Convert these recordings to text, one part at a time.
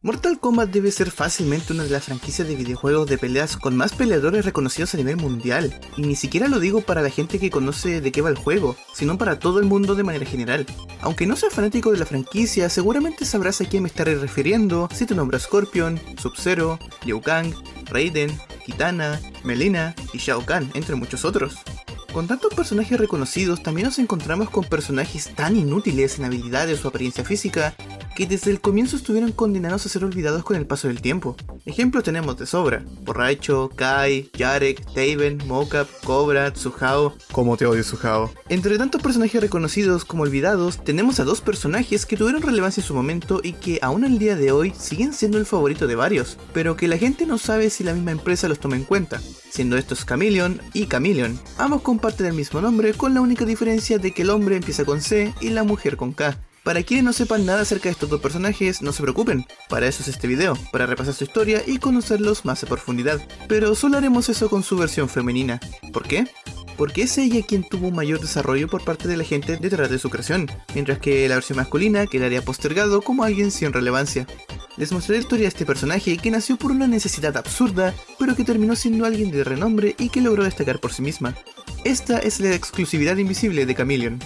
Mortal Kombat debe ser fácilmente una de las franquicias de videojuegos de peleas con más peleadores reconocidos a nivel mundial, y ni siquiera lo digo para la gente que conoce de qué va el juego, sino para todo el mundo de manera general. Aunque no seas fanático de la franquicia, seguramente sabrás a quién me estaré refiriendo si te nombro Scorpion, Sub-Zero, Liu Kang, Raiden, Kitana, Mileena y Shao Kahn, entre muchos otros. Con tantos personajes reconocidos, también nos encontramos con personajes tan inútiles en habilidades o apariencia física que desde el comienzo estuvieron condenados a ser olvidados con el paso del tiempo. Ejemplos tenemos de sobra: Borracho, Kai, Jarek, Taven, Mocap, Cobra, Tsuhao. ¿Cómo te odio, Tsuhao? Entre tantos personajes reconocidos como olvidados, tenemos a dos personajes que tuvieron relevancia en su momento y que aún al día de hoy siguen siendo el favorito de varios, pero que la gente no sabe si la misma empresa los toma en cuenta, siendo estos Chameleon y Chameleon. Ambos comparten el mismo nombre, con la única diferencia de que el hombre empieza con C y la mujer con K. Para quienes no sepan nada acerca de estos dos personajes, no se preocupen, para eso es este video, para repasar su historia y conocerlos más a profundidad. Pero solo haremos eso con su versión femenina. ¿Por qué? Porque es ella quien tuvo un mayor desarrollo por parte de la gente detrás de su creación, mientras que la versión masculina quedaría postergado como alguien sin relevancia. Les mostraré la historia de este personaje que nació por una necesidad absurda, pero que terminó siendo alguien de renombre y que logró destacar por sí misma. Esta es la exclusividad invisible de Chameleon.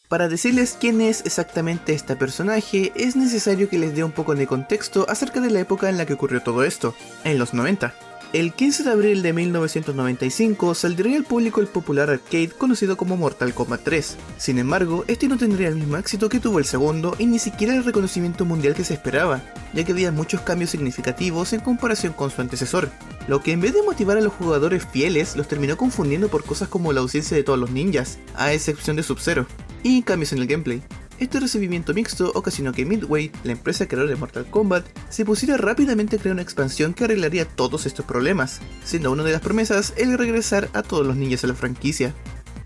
Para decirles quién es exactamente este personaje, es necesario que les dé un poco de contexto acerca de la época en la que ocurrió todo esto, en los 90. El 15 de abril de 1995 saldría al público el popular arcade conocido como Mortal Kombat 3. Sin embargo, este no tendría el mismo éxito que tuvo el segundo y ni siquiera el reconocimiento mundial que se esperaba, ya que había muchos cambios significativos en comparación con su antecesor, lo que en vez de motivar a los jugadores fieles los terminó confundiendo por cosas como la ausencia de todos los ninjas, a excepción de Sub-Zero, y cambios en el gameplay. Este recibimiento mixto ocasionó que Midway, la empresa creadora de Mortal Kombat, se pusiera rápidamente a crear una expansión que arreglaría todos estos problemas, siendo una de las promesas el regresar a todos los ninjas a la franquicia.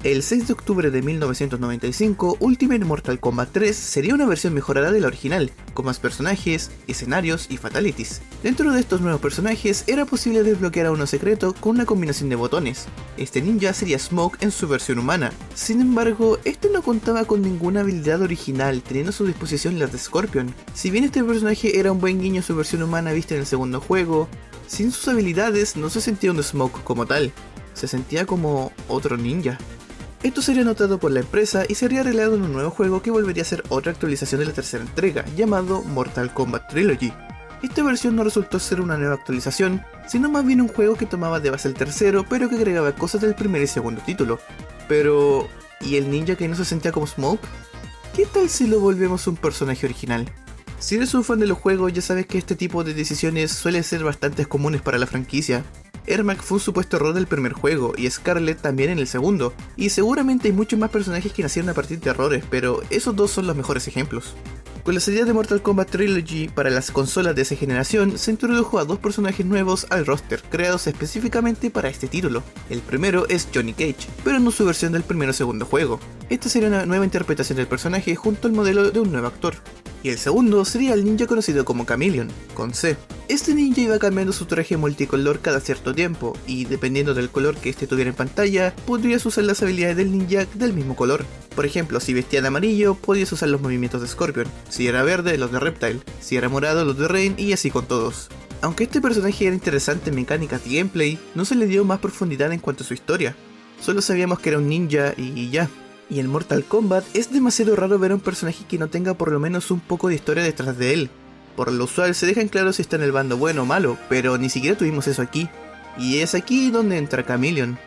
El 6 de octubre de 1995, Ultimate Mortal Kombat 3 sería una versión mejorada de la original, con más personajes, escenarios y fatalities. Dentro de estos nuevos personajes era posible desbloquear a uno secreto con una combinación de botones. Este ninja sería Smoke en su versión humana. Sin embargo, este no contaba con ninguna habilidad original, teniendo a su disposición las de Scorpion. Si bien este personaje era un buen guiño a su versión humana vista en el segundo juego, sin sus habilidades no se sentía un Smoke como tal, se sentía como otro ninja. Esto sería notado por la empresa y sería arreglado en un nuevo juego que volvería a ser otra actualización de la tercera entrega, llamado Mortal Kombat Trilogy. Esta versión no resultó ser una nueva actualización, sino más bien un juego que tomaba de base el tercero, pero que agregaba cosas del primer y segundo título. Pero... ¿y el ninja que no se sentía como Smoke? ¿Qué tal si lo volvemos un personaje original? Si eres un fan de los juegos, ya sabes que este tipo de decisiones suelen ser bastante comunes para la franquicia. Ermac fue un supuesto error del primer juego, y Scarlet también en el segundo, y seguramente hay muchos más personajes que nacieron a partir de errores, pero esos dos son los mejores ejemplos. Con la salida de Mortal Kombat Trilogy para las consolas de esa generación, se introdujo a dos personajes nuevos al roster, creados específicamente para este título. El primero es Johnny Cage, pero no su versión del primero o segundo juego. Esta sería una nueva interpretación del personaje junto al modelo de un nuevo actor. Y el segundo sería el ninja conocido como Chameleon, con C. Este ninja iba cambiando su traje multicolor cada cierto tiempo, y dependiendo del color que este tuviera en pantalla, podrías usar las habilidades del ninja del mismo color. Por ejemplo, si vestía de amarillo, podías usar los movimientos de Scorpion, si era verde, los de Reptile, si era morado, los de Rain, y así con todos. Aunque este personaje era interesante en mecánicas y gameplay, no se le dio más profundidad en cuanto a su historia. Solo sabíamos que era un ninja y ya. Y en Mortal Kombat es demasiado raro ver a un personaje que no tenga por lo menos un poco de historia detrás de él. Por lo usual se deja en claro si está en el bando bueno o malo, pero ni siquiera tuvimos eso aquí. Y es aquí donde entra Chameleon.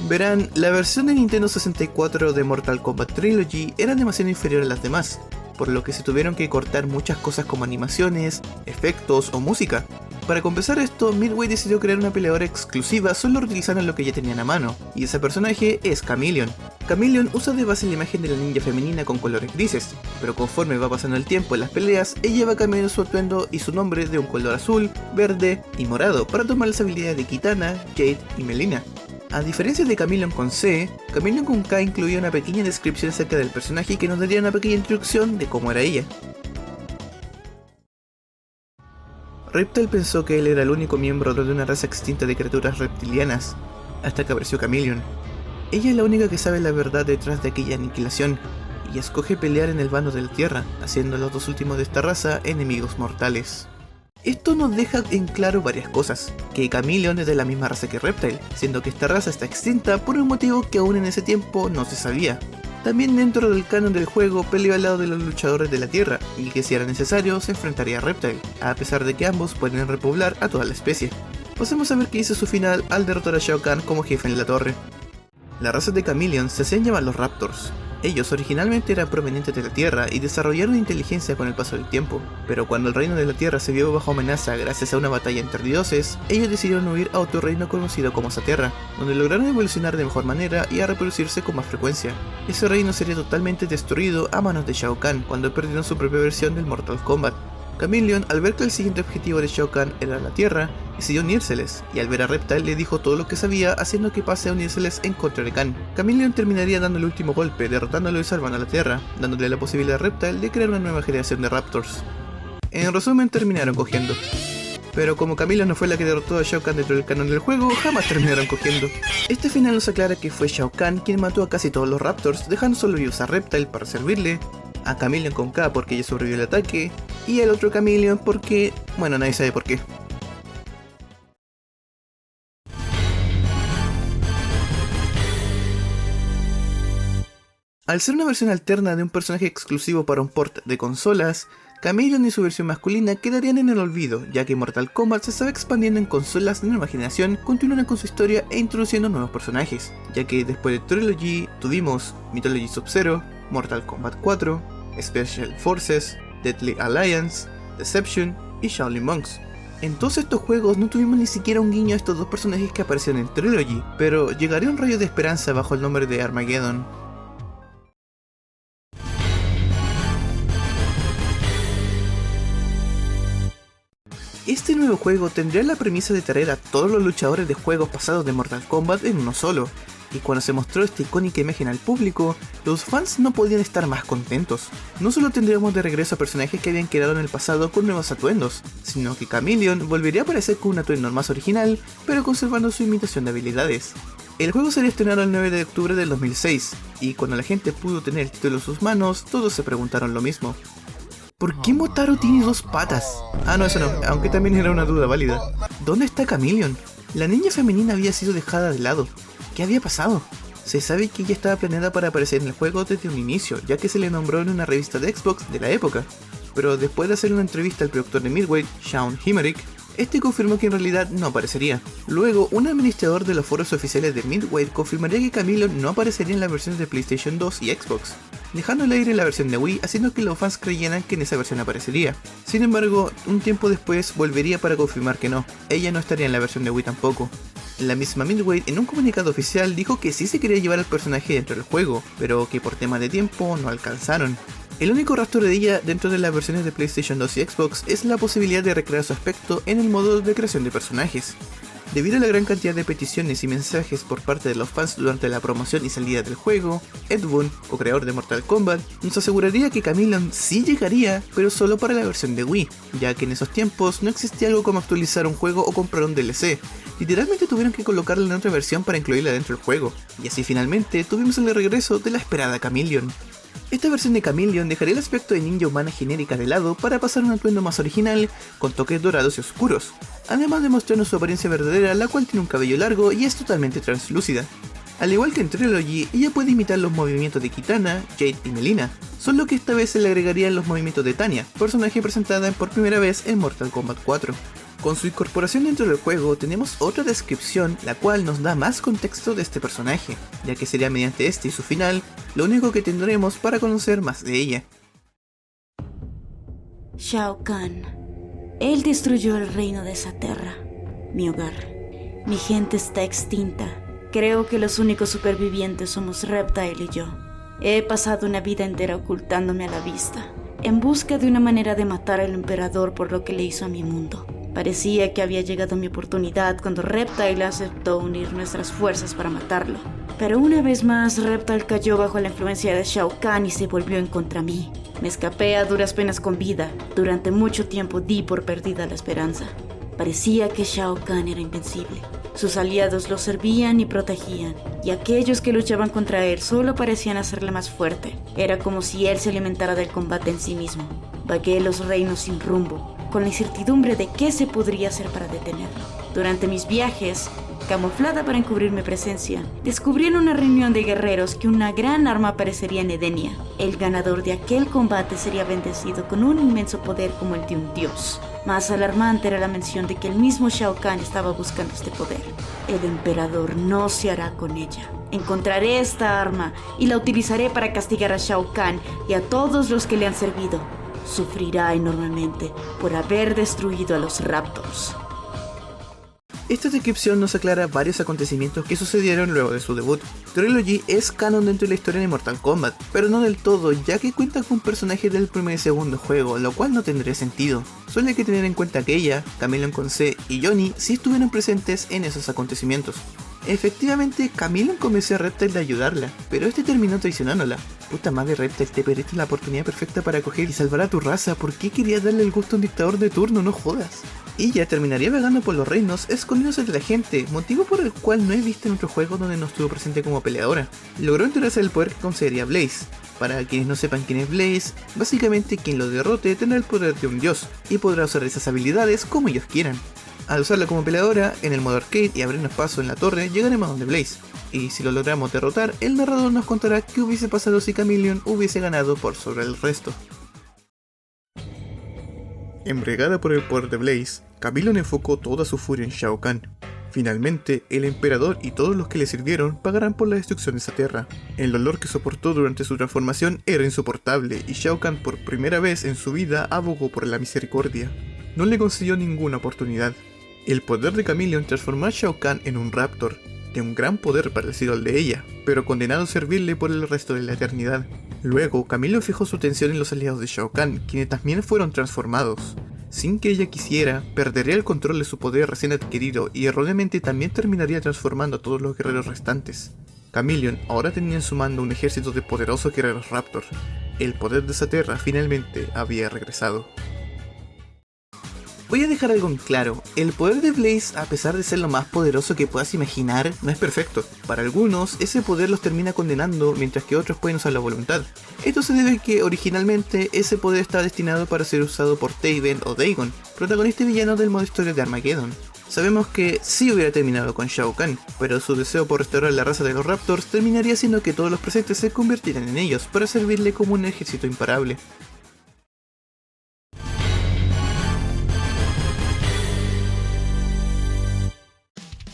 Verán, la versión de Nintendo 64 de Mortal Kombat Trilogy era demasiado inferior a las demás, por lo que se tuvieron que cortar muchas cosas como animaciones, efectos o música. Para compensar esto, Midway decidió crear una peleadora exclusiva solo utilizando lo que ya tenían a mano, y ese personaje es Chameleon. Chameleon usa de base la imagen de la ninja femenina con colores grises, pero conforme va pasando el tiempo en las peleas, ella va cambiando su atuendo y su nombre de un color azul, verde y morado para tomar las habilidades de Kitana, Jade y Mileena. A diferencia de Chameleon con C, Chameleon con K incluía una pequeña descripción acerca del personaje que nos daría una pequeña introducción de cómo era ella. Reptile pensó que él era el único miembro de una raza extinta de criaturas reptilianas, hasta que apareció Chameleon. Ella es la única que sabe la verdad detrás de aquella aniquilación, y escoge pelear en el bando de la Tierra, haciendo a los dos últimos de esta raza enemigos mortales. Esto nos deja en claro varias cosas, que Chameleon es de la misma raza que Reptile, siendo que esta raza está extinta por un motivo que aún en ese tiempo no se sabía. También dentro del canon del juego peleó al lado de los luchadores de la Tierra, y que si era necesario se enfrentaría a Reptile, a pesar de que ambos pueden repoblar a toda la especie. Pasemos a ver qué hizo su final al derrotar a Shao Kahn como jefe en la torre. La raza de Chameleon se hacían llamar los Raptors. Ellos originalmente eran provenientes de la Tierra y desarrollaron inteligencia con el paso del tiempo, pero cuando el reino de la Tierra se vio bajo amenaza gracias a una batalla entre dioses, ellos decidieron huir a otro reino conocido como Saterra, donde lograron evolucionar de mejor manera y a reproducirse con más frecuencia. Ese reino sería totalmente destruido a manos de Shao Kahn cuando perdieron su propia versión del Mortal Kombat. Chameleon, al ver que el siguiente objetivo de Shao Kahn era la Tierra, decidió unírseles, y al ver a Reptile le dijo todo lo que sabía, haciendo que pase a unírseles en contra de Kahn. Chameleon terminaría dando el último golpe, derrotándolo y salvando a la Tierra, dándole la posibilidad a Reptile de crear una nueva generación de Raptors. En resumen, terminaron cogiendo. Pero como Chameleon no fue la que derrotó a Shao Kahn dentro del canon del juego, jamás terminaron cogiendo. Este final nos aclara que fue Shao Kahn quien mató a casi todos los Raptors, dejando solo vivos a Reptile para servirle, a Chameleon con K porque ella sobrevivió al ataque, y al otro Chameleon porque, bueno, nadie sabe por qué. Al ser una versión alterna de un personaje exclusivo para un port de consolas, Chameleon y su versión masculina quedarían en el olvido, ya que Mortal Kombat se estaba expandiendo en consolas de nueva generación, continuando con su historia e introduciendo nuevos personajes, ya que después de Trilogy tuvimos Mythology Sub-Zero, Mortal Kombat 4, Special Forces, Deadly Alliance, Deception y Shaolin Monks. En todos estos juegos no tuvimos ni siquiera un guiño a estos dos personajes que aparecieron en Trilogy, pero llegaría un rayo de esperanza bajo el nombre de Armageddon. Este nuevo juego tendría la premisa de traer a todos los luchadores de juegos pasados de Mortal Kombat en uno solo, y cuando se mostró esta icónica imagen al público, los fans no podían estar más contentos. No solo tendríamos de regreso a personajes que habían quedado en el pasado con nuevos atuendos, sino que Chameleon volvería a aparecer con un atuendo más original, pero conservando su imitación de habilidades. El juego sería estrenado el 9 de octubre del 2006, y cuando la gente pudo tener el título en sus manos, todos se preguntaron lo mismo. ¿Por qué Motaro tiene dos patas? Ah, no, eso no, aunque también era una duda válida. ¿Dónde está Chameleon? La niña femenina había sido dejada de lado. ¿Qué había pasado? Se sabe que ella estaba planeada para aparecer en el juego desde un inicio, ya que se le nombró en una revista de Xbox de la época. Pero después de hacer una entrevista al productor de Midway, Sean Himmerich, este confirmó que en realidad no aparecería. Luego, un administrador de los foros oficiales de Midway confirmaría que Chameleon no aparecería en las versiones de PlayStation 2 y Xbox, dejando al aire la versión de Wii, haciendo que los fans creyeran que en esa versión aparecería. Sin embargo, un tiempo después volvería para confirmar que no, ella no estaría en la versión de Wii tampoco. La misma Midway en un comunicado oficial dijo que sí se quería llevar al personaje dentro del juego, pero que por temas de tiempo no alcanzaron. El único rastro de ella dentro de las versiones de PlayStation 2 y Xbox es la posibilidad de recrear su aspecto en el modo de creación de personajes. Debido a la gran cantidad de peticiones y mensajes por parte de los fans durante la promoción y salida del juego, Ed Boon, co-creador de Mortal Kombat, nos aseguraría que Chameleon sí llegaría, pero solo para la versión de Wii, ya que en esos tiempos no existía algo como actualizar un juego o comprar un DLC. Literalmente tuvieron que colocarla en otra versión para incluirla dentro del juego, y así finalmente tuvimos el regreso de la esperada Chameleon. Esta versión de Chameleon dejaría el aspecto de ninja humana genérica de lado para pasar un atuendo más original, con toques dorados y oscuros, además de mostrarnos su apariencia verdadera, la cual tiene un cabello largo y es totalmente translúcida. Al igual que en Trilogy, ella puede imitar los movimientos de Kitana, Jade y Melina, solo que esta vez se le agregarían los movimientos de Tanya, personaje presentada por primera vez en Mortal Kombat 4. Con su incorporación dentro del juego tenemos otra descripción la cual nos da más contexto de este personaje, ya que sería mediante este y su final lo único que tendremos para conocer más de ella. Shao Kahn. Él destruyó el reino de Saterra, mi hogar. Mi gente está extinta. Creo que los únicos supervivientes somos Reptile y yo. He pasado una vida entera ocultándome a la vista, en busca de una manera de matar al emperador por lo que le hizo a mi mundo. Parecía que había llegado mi oportunidad cuando Reptile aceptó unir nuestras fuerzas para matarlo. Pero una vez más, Reptile cayó bajo la influencia de Shao Kahn y se volvió en contra mí. Me escapé a duras penas con vida. Durante mucho tiempo di por perdida la esperanza. Parecía que Shao Kahn era invencible. Sus aliados lo servían y protegían, y aquellos que luchaban contra él solo parecían hacerle más fuerte. Era como si él se alimentara del combate en sí mismo. Vagué los reinos sin rumbo, con la incertidumbre de qué se podría hacer para detenerlo. Durante mis viajes, camuflada para encubrir mi presencia, descubrí en una reunión de guerreros que una gran arma aparecería en Edenia. El ganador de aquel combate sería bendecido con un inmenso poder como el de un dios. Más alarmante era la mención de que el mismo Shao Kahn estaba buscando este poder. El emperador no se hará con ella. Encontraré esta arma y la utilizaré para castigar a Shao Kahn y a todos los que le han servido. Sufrirá enormemente por haber destruido a los Raptors. Esta descripción nos aclara varios acontecimientos que sucedieron luego de su debut. Trilogy es canon dentro de la historia de Mortal Kombat, pero no del todo, ya que cuenta con personajes del primer y segundo juego, lo cual no tendría sentido. Solo hay que tener en cuenta que ella, Chameleon con C y Johnny sí estuvieron presentes en esos acontecimientos. Efectivamente, Chameleon convenció a Reptile de ayudarla, pero este terminó traicionándola. Puta madre Reptile, te perdiste la oportunidad perfecta para coger y salvar a tu raza. ¿Por qué querías darle el gusto a un dictador de turno? No jodas. Ella terminaría vagando por los reinos, escondiéndose de la gente, motivo por el cual no he visto en otro juego donde no estuvo presente como peleadora. Logró enterarse del poder que concedería Blaze. Para quienes no sepan quién es Blaze, básicamente quien lo derrote tendrá el poder de un dios, y podrá usar esas habilidades como ellos quieran. Al usarla como peleadora, en el modo arcade y abrirnos paso en la torre, llegaremos a donde Blaze. Y si lo logramos derrotar, el narrador nos contará qué hubiese pasado si Chameleon hubiese ganado por sobre el resto. Embriagada por el poder de Blaze, Chameleon enfocó toda su furia en Shao Kahn. Finalmente, el emperador y todos los que le sirvieron pagarán por la destrucción de esa tierra. El dolor que soportó durante su transformación era insoportable y Shao Kahn por primera vez en su vida abogó por la misericordia. No le concedió ninguna oportunidad. El poder de Chameleon transformó a Shao Kahn en un Raptor, de un gran poder parecido al de ella, pero condenado a servirle por el resto de la eternidad. Luego, Chameleon fijó su atención en los aliados de Shao Kahn, quienes también fueron transformados. Sin que ella quisiera, perdería el control de su poder recién adquirido y erróneamente también terminaría transformando a todos los guerreros restantes. Chameleon ahora tenía en su mando un ejército de poderosos guerreros Raptor. El poder de esa tierra finalmente había regresado. Voy a dejar algo en claro, el poder de Blaze, a pesar de ser lo más poderoso que puedas imaginar, no es perfecto. Para algunos, ese poder los termina condenando, mientras que otros pueden usar la voluntad. Esto se debe a que originalmente ese poder estaba destinado para ser usado por Taven o Dagon, protagonista y villano del modo historia de Armageddon. Sabemos que sí hubiera terminado con Shao Kahn, pero su deseo por restaurar la raza de los Raptors terminaría haciendo que todos los presentes se convirtieran en ellos, para servirle como un ejército imparable.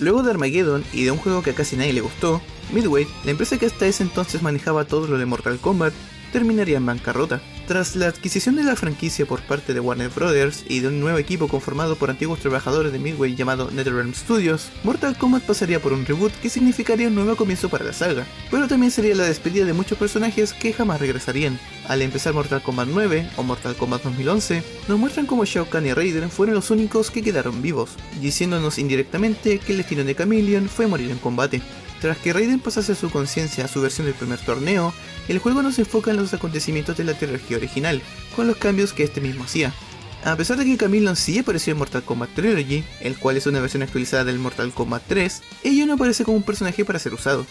Luego de Armageddon y de un juego que a casi nadie le gustó, Midway, la empresa que hasta ese entonces manejaba todo lo de Mortal Kombat, terminaría en bancarrota. Tras la adquisición de la franquicia por parte de Warner Bros. Y de un nuevo equipo conformado por antiguos trabajadores de Midway llamado NetherRealm Studios, Mortal Kombat pasaría por un reboot que significaría un nuevo comienzo para la saga, pero también sería la despedida de muchos personajes que jamás regresarían. Al empezar Mortal Kombat 9 o Mortal Kombat 2011, nos muestran cómo Shao Kahn y Raiden fueron los únicos que quedaron vivos, diciéndonos indirectamente que el destino de Chameleon fue morir en combate. Tras que Raiden pasase a su conciencia a su versión del primer torneo, el juego nos enfoca en los acontecimientos de la trilogía original, con los cambios que este mismo hacía. A pesar de que Chameleon sí apareció en Mortal Kombat Trilogy, el cual es una versión actualizada del Mortal Kombat 3, ella no aparece como un personaje para ser usado.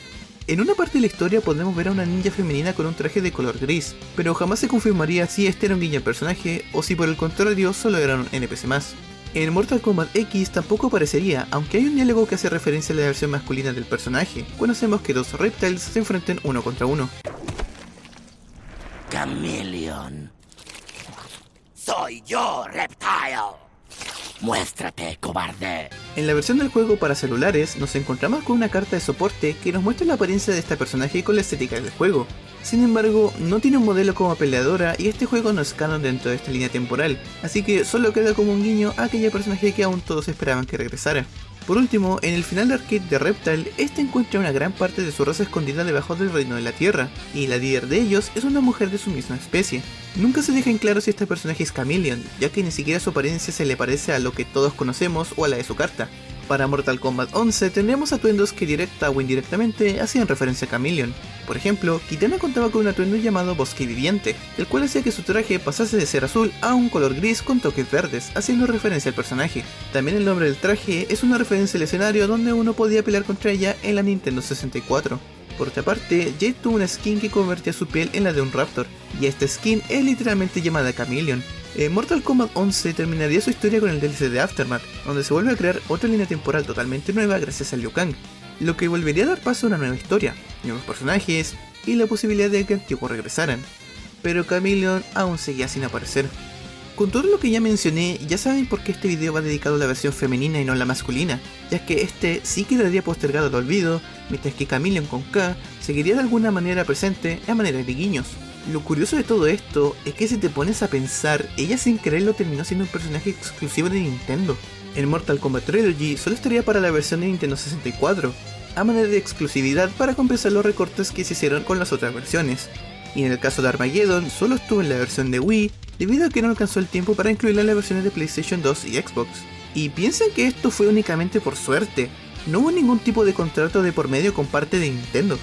En una parte de la historia podemos ver a una ninja femenina con un traje de color gris, pero jamás se confirmaría si este era un guiño al personaje o si por el contrario solo era un NPC más. En Mortal Kombat X tampoco aparecería, aunque hay un diálogo que hace referencia a la versión masculina del personaje, cuando hacemos que dos Reptiles se enfrenten uno contra uno. Chameleon. Soy yo, Reptile. Muéstrate, cobarde. En la versión del juego para celulares nos encontramos con una carta de soporte que nos muestra la apariencia de esta personaje con la estética del juego. Sin embargo, no tiene un modelo como peleadora y este juego no es canon dentro de esta línea temporal, así que solo queda como un guiño a aquella personaje que aún todos esperaban que regresara. Por último, en el final de arcade de Reptile, este encuentra una gran parte de su raza escondida debajo del reino de la Tierra, y la líder de ellos es una mujer de su misma especie. Nunca se deja en claro si este personaje es Chameleon, ya que ni siquiera su apariencia se le parece a lo que todos conocemos o a la de su carta. Para Mortal Kombat 11 tendremos atuendos que directa o indirectamente hacían referencia a Chameleon. Por ejemplo, Kitana contaba con un atuendo llamado Bosque Viviente, el cual hacía que su traje pasase de ser azul a un color gris con toques verdes, haciendo referencia al personaje. También el nombre del traje es una referencia al escenario donde uno podía pelear contra ella en la Nintendo 64. Por otra parte, Jade tuvo una skin que convertía su piel en la de un raptor, y esta skin es literalmente llamada Chameleon. Mortal Kombat 11 terminaría su historia con el DLC de Aftermath, donde se vuelve a crear otra línea temporal totalmente nueva gracias a Liu Kang, lo que volvería a dar paso a una nueva historia, nuevos personajes y la posibilidad de que antiguos regresaran. Pero Chameleon aún seguía sin aparecer. Con todo lo que ya mencioné, ya saben por qué este video va dedicado a la versión femenina y no la masculina, ya que este sí quedaría postergado al olvido, mientras que Chameleon con K seguiría de alguna manera presente a manera de guiños. Lo curioso de todo esto es que si te pones a pensar, ella sin quererlo terminó siendo un personaje exclusivo de Nintendo. En Mortal Kombat Trilogy solo estaría para la versión de Nintendo 64, a manera de exclusividad para compensar los recortes que se hicieron con las otras versiones. Y en el caso de Armageddon solo estuvo en la versión de Wii, debido a que no alcanzó el tiempo para incluirla en las versiones de PlayStation 2 y Xbox. Y piensen que esto fue únicamente por suerte, no hubo ningún tipo de contrato de por medio con parte de Nintendo.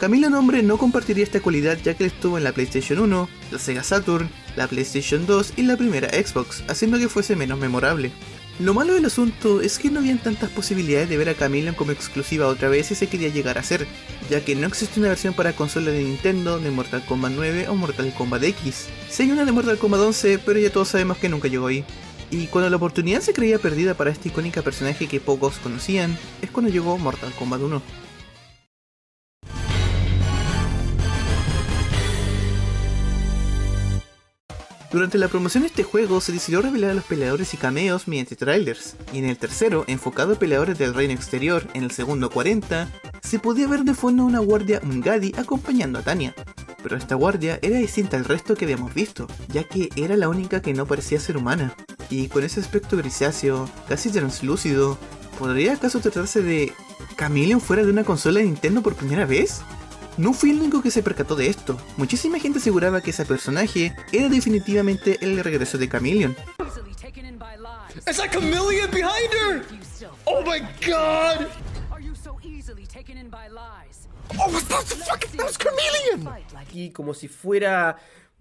Chameleon hombre no compartiría esta cualidad ya que él estuvo en la PlayStation 1, la Sega Saturn, la PlayStation 2 y la primera Xbox, haciendo que fuese menos memorable. Lo malo del asunto es que no habían tantas posibilidades de ver a Chameleon como exclusiva otra vez si se quería llegar a hacer, ya que no existe una versión para consola de Nintendo de Mortal Kombat 9 o Mortal Kombat X. Sí hay una de Mortal Kombat 11, pero ya todos sabemos que nunca llegó ahí. Y cuando la oportunidad se creía perdida para este icónica personaje que pocos conocían, es cuando llegó Mortal Kombat 1. Durante la promoción de este juego se decidió revelar a los peleadores y cameos mediante trailers, y en el tercero, enfocado a peleadores del reino exterior, en el segundo 40, se podía ver de fondo una guardia Ungadi acompañando a Tanya. Pero esta guardia era distinta al resto que habíamos visto, ya que era la única que no parecía ser humana, y con ese aspecto grisáceo, casi translúcido, ¿podría acaso tratarse de Chameleon fuera de una consola de Nintendo por primera vez? No fui el único que se percató de esto, muchísima gente aseguraba que ese personaje era definitivamente el regreso de Chameleon. It's a chameleon behind her! Oh my god! Oh, that was Chameleon! Aquí como si fuera...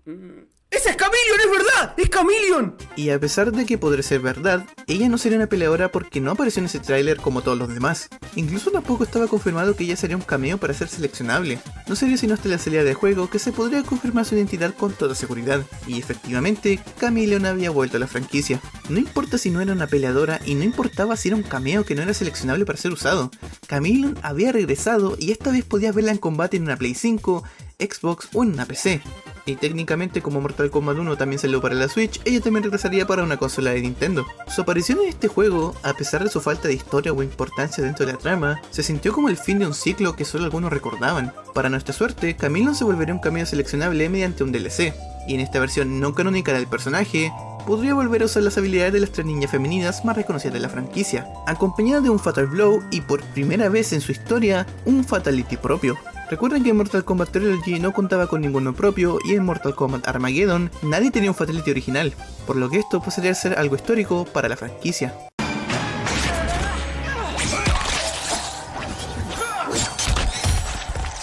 ¡Ese es Chameleon, es verdad! ¡Es Chameleon! Y a pesar de que podría ser verdad, ella no sería una peleadora porque no apareció en ese tráiler como todos los demás. Incluso tampoco estaba confirmado que ella sería un cameo para ser seleccionable. No sería sino hasta la salida de juego que se podría confirmar su identidad con toda seguridad. Y efectivamente, Chameleon había vuelto a la franquicia. No importa si no era una peleadora y no importaba si era un cameo que no era seleccionable para ser usado. Chameleon había regresado y esta vez podías verla en combate en una Play 5, Xbox o en una PC. Y técnicamente como Mortal Kombat 1 también salió para la Switch, ella también regresaría para una consola de Nintendo. Su aparición en este juego, a pesar de su falta de historia o importancia dentro de la trama, se sintió como el fin de un ciclo que solo algunos recordaban. Para nuestra suerte, Chameleon se volvería un cameo seleccionable mediante un DLC, y en esta versión no canónica del personaje, podría volver a usar las habilidades de las 3 niñas femeninas más reconocidas de la franquicia, acompañada de un Fatal Blow y por primera vez en su historia, un Fatality propio. Recuerden que en Mortal Kombat Trilogy no contaba con ninguno propio y en Mortal Kombat Armageddon nadie tenía un Fatality original, por lo que esto pasaría a ser algo histórico para la franquicia.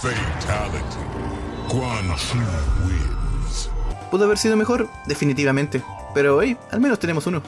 Fatality. Quan Chi wins. ¿Pudo haber sido mejor? Definitivamente, pero hey, al menos tenemos uno.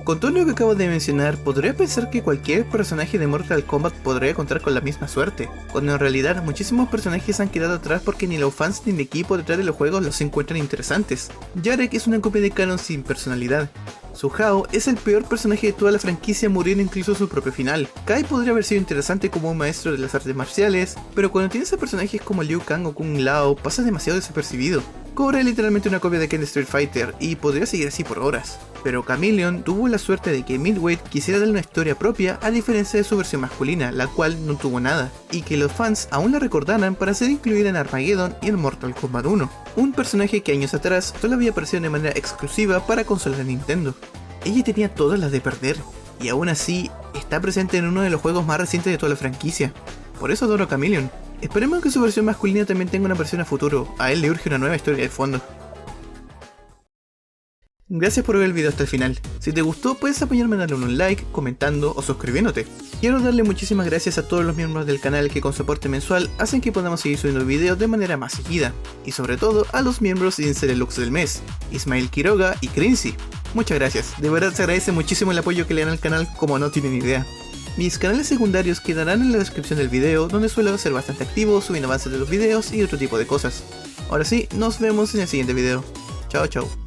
Con todo lo que acabo de mencionar, podría pensar que cualquier personaje de Mortal Kombat podría contar con la misma suerte, cuando en realidad muchísimos personajes han quedado atrás porque ni los fans ni el equipo detrás de los juegos los encuentran interesantes. Jarek es una copia de canon sin personalidad. Su Hao es el peor personaje de toda la franquicia, muriendo incluso su propio final. Kai podría haber sido interesante como un maestro de las artes marciales, pero cuando tienes a personajes como Liu Kang o Kung Lao, pasa demasiado desapercibido. Cobra es literalmente una copia de Ken de Street Fighter y podría seguir así por horas. Pero Chameleon tuvo la suerte de que Midway quisiera darle una historia propia a diferencia de su versión masculina, la cual no tuvo nada, y que los fans aún la recordaran para ser incluida en Armageddon y en Mortal Kombat 1, un personaje que años atrás solo había aparecido de manera exclusiva para consolas de Nintendo. ella tenía todas las de perder, y aún así está presente en uno de los juegos más recientes de toda la franquicia. Por eso adoro a Chameleon. Esperemos que su versión masculina también tenga una versión a futuro, a él le urge una nueva historia de fondo. Gracias por ver el video hasta el final. Si te gustó, puedes apoyarme dándole un like, comentando o suscribiéndote. Quiero darle muchísimas gracias a todos los miembros del canal que con soporte mensual hacen que podamos seguir subiendo videos de manera más seguida. Y sobre todo a los miembros sin ser el Lux del mes, Ismael Quiroga y Crincy. Muchas gracias, de verdad se agradece muchísimo el apoyo que le dan al canal como no tienen idea. Mis canales secundarios quedarán en la descripción del video, donde suelo ser bastante activo subiendo avances de los videos y otro tipo de cosas. Ahora sí, nos vemos en el siguiente video. Chao chao.